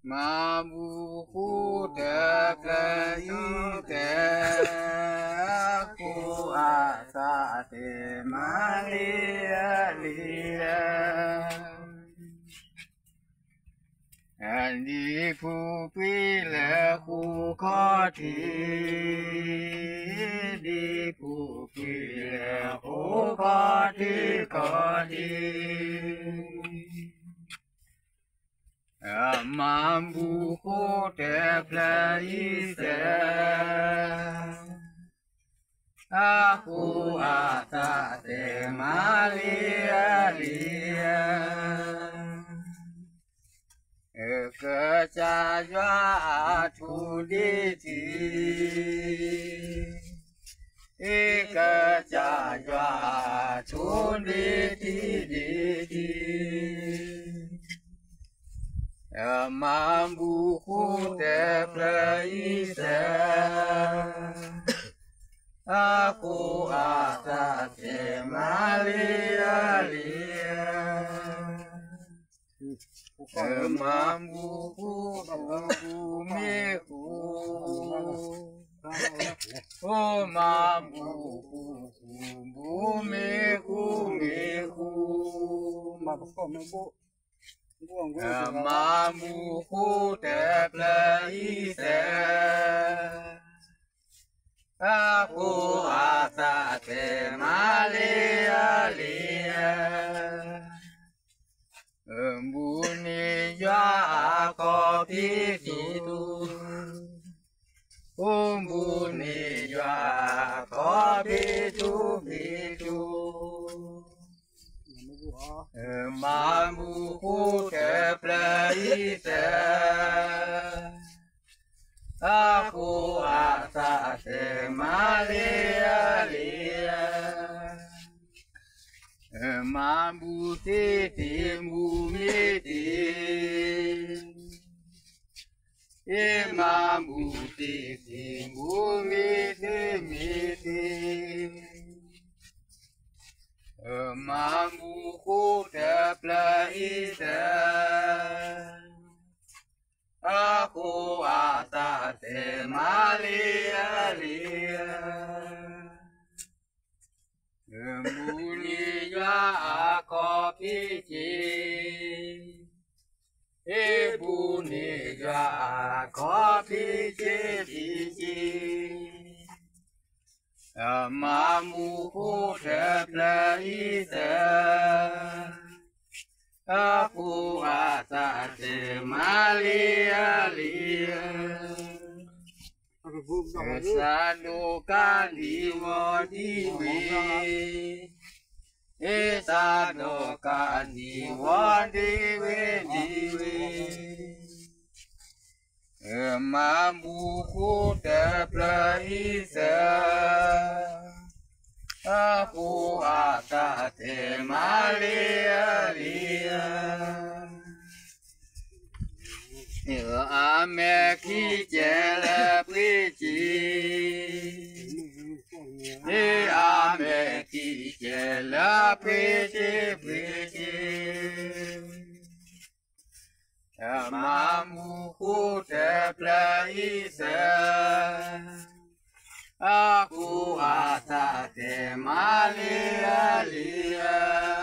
Mambu kuda plaite ku asate malia lia Andi pupila ku koti di pupila ku koti Mambu kuda plaite aku asate malia lia Kecajwa tuditi Kecajwa tuditi Mambu kuda plaite aku asate malia lia Mambu bumiku Oh mambu bumiku Mambu kuda plaite aku asate malia lia Embuni ya kopi itu Embuni ya kopi itu Mambu kuda plaite aku asate malia lia Mambu titi mumiti Mambu titi mumiti Mambu kuda plaite aku asate malia lia Embuni ya kopi Ebuni ya kopi Mambu kuda plaite aku asate malia lia Sadukan diwadiwi Sadukan diwadiwi Mambu kuda plaite aku asate malia lia Ame kijela priji Ame kijela priji Mambu kuda plaite aku asate malia lia